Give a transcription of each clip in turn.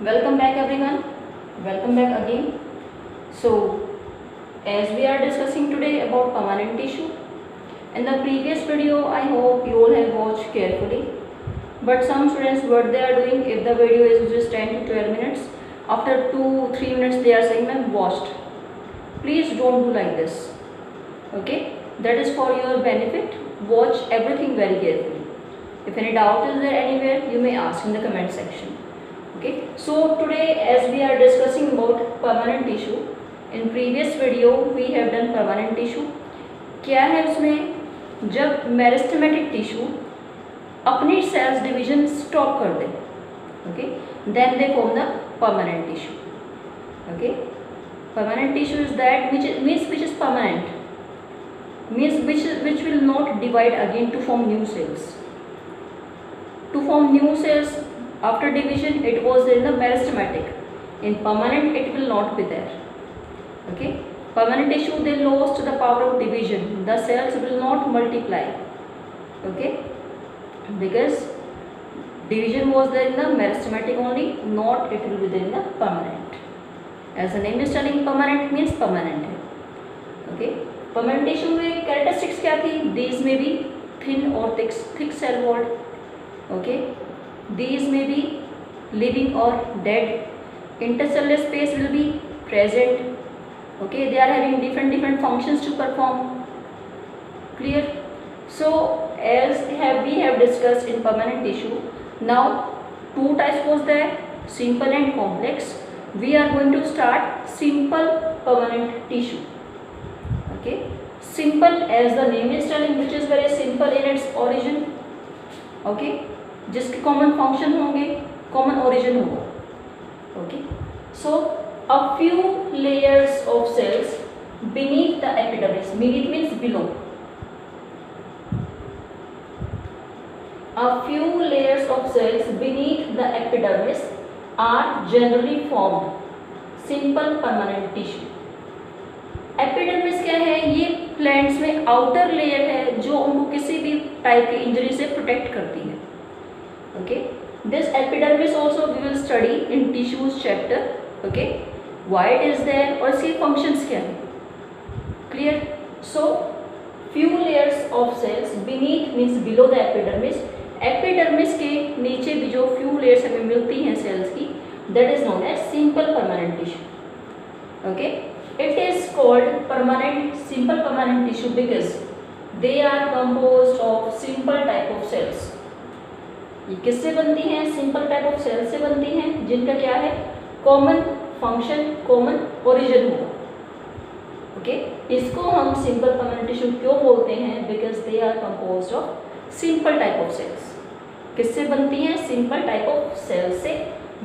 Welcome back everyone. Welcome back again. So, as we are discussing today about permanent tissue, in the previous video I hope you all have watched carefully. But some students what they are doing, if the video is just 10 to 12 minutes, after 2-3 minutes they are saying I'm watched. Please don't do like this. Okay? That is for your benefit. Watch everything very carefully. If any doubt is there anywhere, you may ask in the comment section. Okay, so today as we are discussing about permanent tissue, in previous video we have done permanent tissue. क्या है उसमें, जब meristematic tissue अपनी cells division stop कर दे, okay, then they form the permanent tissue. Okay, permanent tissue is that which is permanent, means which will not divide again to form new cells. To form new cells after division it was in the meristematic. In permanent it will not be there. Okay, permanent tissue they lost the power of division. The cells will not multiply. Okay, because division was there in the meristematic only, not it will be there in the permanent. As the name is telling, permanent means permanent है. Okay, permanent tissue में characteristics क्या थी? These may be thin or thick cell wall. Okay, these may be living or dead. Intercellular space will be present. Okay, they are having different functions to perform. Clear? So as we have discussed in permanent tissue, now two types was there, simple and complex. We are going to start simple permanent tissue. Okay, simple as the name is telling, which is very simple in its origin. Okay, जिसके common function होंगे, common origin होगा. Okay, so a few layers of cells beneath the epidermis. Beneath means below. A few layers of cells beneath the epidermis are generally formed simple permanent tissue. Epidermis क्या है? ये plants में outer layer है जो उनको किसी भी type की इंजरी से प्रोटेक्ट करती है. Okay, this epidermis also we will study in tissues chapter. Okay, why it is there और इसकी functions क्या है. Clear? So few layers of cells beneath means below the epidermis. Epidermis के नीचे भी जो few layers हमें मिलती हैं cells की, that is known as simple permanent tissue. Okay, it is called simple permanent tissue because they are composed of simple type of cells. ये किससे बनती हैं? सिंपल टाइप ऑफ सेल से बनती हैं, जिनका क्या है? कॉमन फंक्शन, कॉमन ओरिजिन होगा. ओके, इसको हम सिंपल परमानेंट टिश्यू क्यों बोलते हैं? Because they are composed of simple type of cells. किससे बनती हैं? सिंपल टाइप ऑफ सेल से,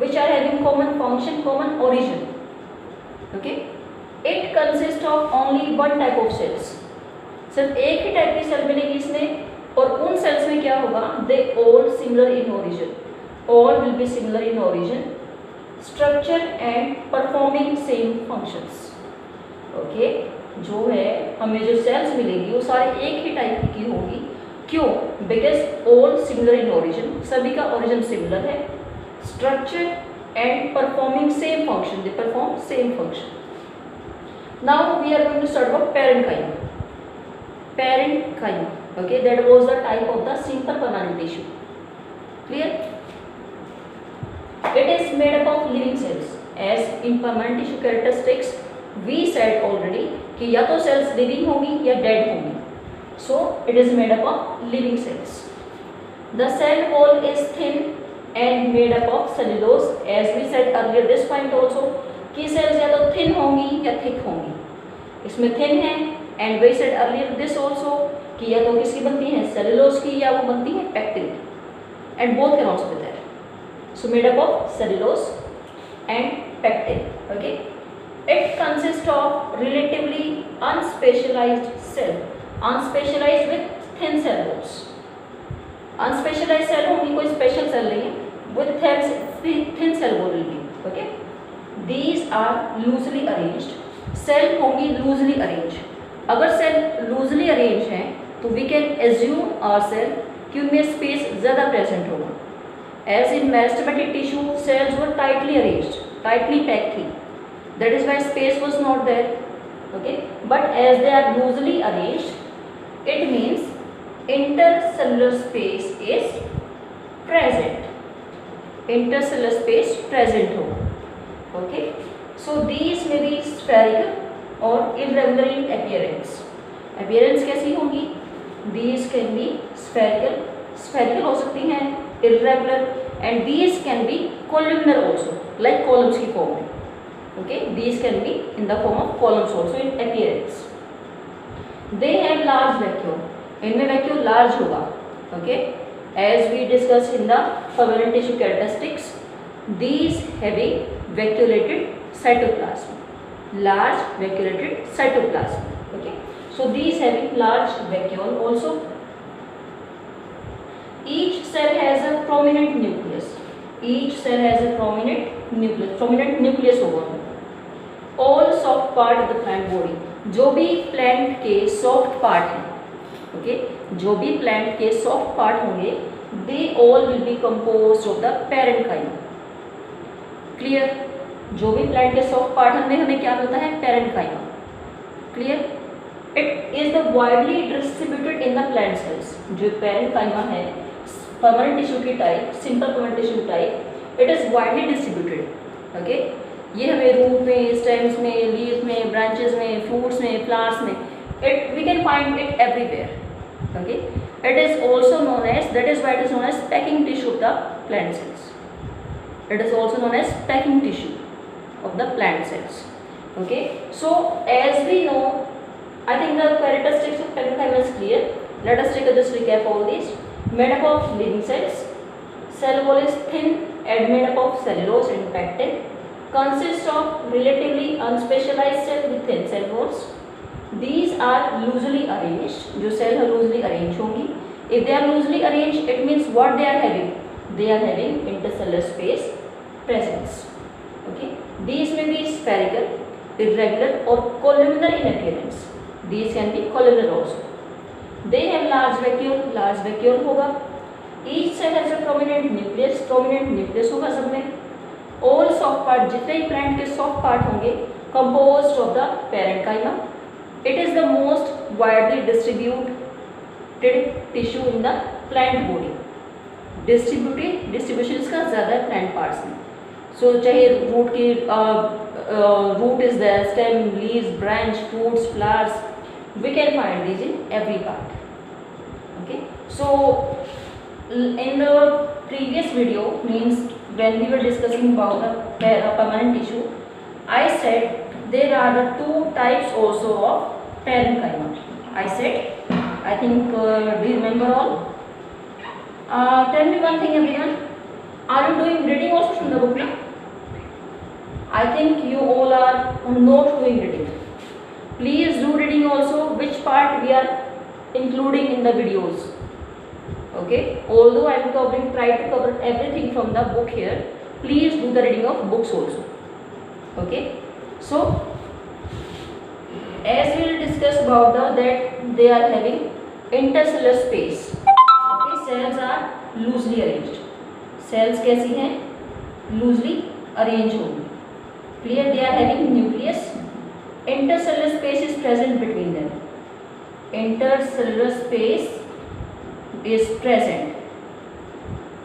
which are having common function, common origin. Okay, it consist of only one type of cells. सिर्फ एक ही type की सेल मिलेगी इसमें, और उन सेल्स में क्या होगा? They all similar in origin. All will be similar in origin, structure and performing same functions. Okay, जो है हमें जो सेल्स मिलेगी वो सारे एक ही टाइप की होगी. क्यों? Because all similar in origin, सभी का ओरिजिन सिमिलर है. Structure and performing same function, they perform same function. Now we are going to start about parenchyma. Parenchyma. Okay, that was the type of the simple permanent tissue. Clear? It is made up of living cells. As in permanent tissue characteristics, we said already कि या तो cells living होंगी या dead होंगी. So it is made up of living cells. The cell wall is thin and made up of cellulose. As we said earlier this point also कि cells या तो thin होंगी या thick होंगी. इसमें thin है. And we said earlier this also कि या तो किसकी बनती है? सेलुलोज की, या वो बनती है pectin. And both can also be there. So made up of cellulose and pectin. Okay, it consist of relatively unspecialized cell. Unspecialized with thin cell walls. Unspecialized cell होंगी, कोई स्पेशल सेल नहीं है, with thin cell wall will be. Okay, these are loosely arranged. Cell होंगी loosely arrange. अगर cell loosely arrange हैं तो we can assume our cell कि उनमें स्पेस ज़्यादा प्रेजेंट होगा. As in meristematic tissue, cells were tightly arranged, tightly packed थी. That is why space was not there. Okay, but as they are loosely arranged, it means intercellular space is present. Intercellular space present हो. Okay, so these may be spherical or irregular in appearance. Appearance कैसी होंगी? These can be spherical. Spherical हो सकती हैं, irregular, and these can be columnar also, like columns की form में. Okay, these can be in the form of columns also in appearance. They have large vacuole. इनमें vacuole large होगा. Okay, as we discussed in the permanent tissue characteristics, these having vacuolated cytoplasm. Large vacuolated cytoplasm. Okay, so these having large vacuole also. Each cell has a prominent nucleus. Each cell has a prominent nucleus. Prominent nucleus होगा. All soft part of the plant body. जो भी plant के soft part हैं, okay, जो भी plant के soft part होंगे, they all will be composed of the parenchyma. Clear? जो भी plant के soft part हमें क्या मिलता है? Parenchyma. Clear? It is the widely distributed in the plant cells. जो parenchyma है, permanent tissue की type, simple permanent tissue type, it is widely distributed. Okay? ये हमें रूट में, स्टेम्स में, लीफ में, ब्रांचेस में, फ्रूट्स में, फ्लावर्स में, it we can find it everywhere. Okay, it is also known as, that is why it is known as packing tissue of the plant cells. It is also known as packing tissue of the plant cells. Okay, so as we know, I think the characteristics of parenchyma is clear. Let us take a just recap all these. Made up of living cells. Cell wall is thin and made up of cellulose and pectin. Consists of relatively unspecialized cell with thin cell walls. These are loosely arranged. जो cell है loosely arranged होंगी. If they are loosely arranged, it means what they are having? They are having intercellular space presence. Okay. These may be spherical, irregular, or columnar in appearance. These can be columnar also. They have large vacuole. Large vacuole होगा. Each cell has a prominent nucleus. Prominent nucleus होगा सब में. All soft part, जितने ही plant के soft part होंगे, composed of the parenchyma. It is the most widely distributed tissue in the plant body. Distribution इसका ज़्यादा है plant parts में. So चाहे root की root is there, stem, leaves, branch, fruits, flowers, we can find these in every part. Okay. So in the previous video, means when we were discussing about the permanent tissue, I said there are the two types also of parenchyma. I said, I think, do you remember all? Tell me one thing, everyone. Are you doing reading also from the book now? I think you all are not doing reading. Please do reading also. Which part we are including in the videos? Okay, although I am try to cover everything from the book here, please do the reading of books also. Okay, so as we will discuss about that they are having intercellular space. Okay, cells are loosely arranged. Cells कैसी हैं? Loosely arranged होंगी. Clear? They are having nucleus. Intercellular space is present between them. Intercellular space is present.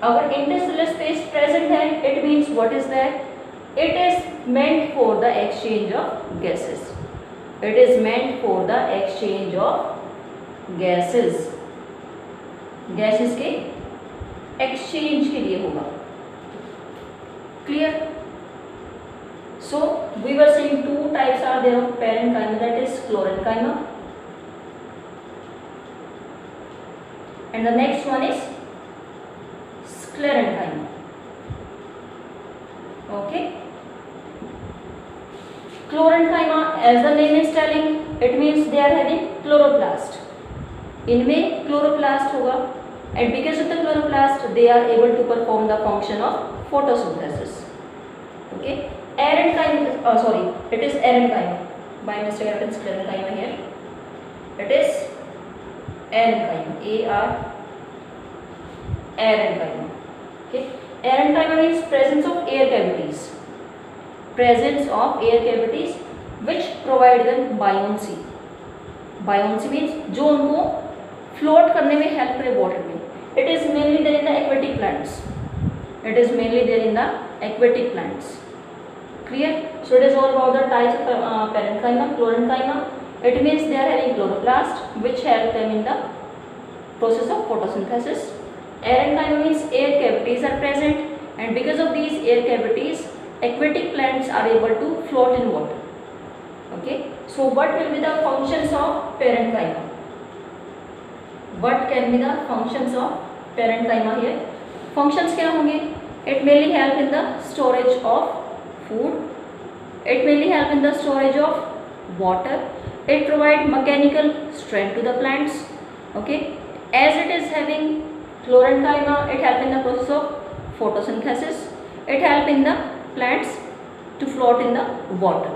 Our intercellular space present है, it means what is that? It is meant for the exchange of gases. It is meant for the exchange of gases. Gases के exchange के लिए होगा. Clear? So we were saying two types are there of parenchyma, that is chlorenchyma. And the next one is sclerenchyma. Okay. Chlorenchyma, as the name is telling, it means they are having chloroplast. इनमें chloroplast होगा, and because of the chloroplast, they are able to perform the function of photosynthesis. Okay. It is arenchyma. By mistake, I written sclerenchyma here. It is arenchyma. Arenchyma. Okay. Parenchyma means presence of air cavities. Presence of air cavities which provide them buoyancy. Buoyancy means जो उनको float करने में help करे water में. It is mainly there in the aquatic plants. It is mainly there in the aquatic plants. Clear? So it is all about the types of parenchyma, chlorenchyma. It means they are having chloroplast which help them in the process of photosynthesis. Parenchyma means air cavities are present, and because of these air cavities, aquatic plants are able to float in water. Okay. So what will be the functions of parenchyma? What can be the functions of parenchyma here? Functions क्या होंगे? It mainly help in the storage of food. It mainly help in the storage of water. It provide mechanical strength to the plants. Okay. As it is having chlorenchyma, it help in the process of photosynthesis. It help in the plants to float in the water.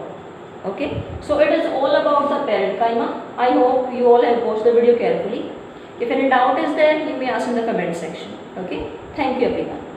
Okay. So it is all about the parenchyma. I hope you all have watched the video carefully. If any doubt is there, you may ask in the comment section. Okay. Thank you everyone.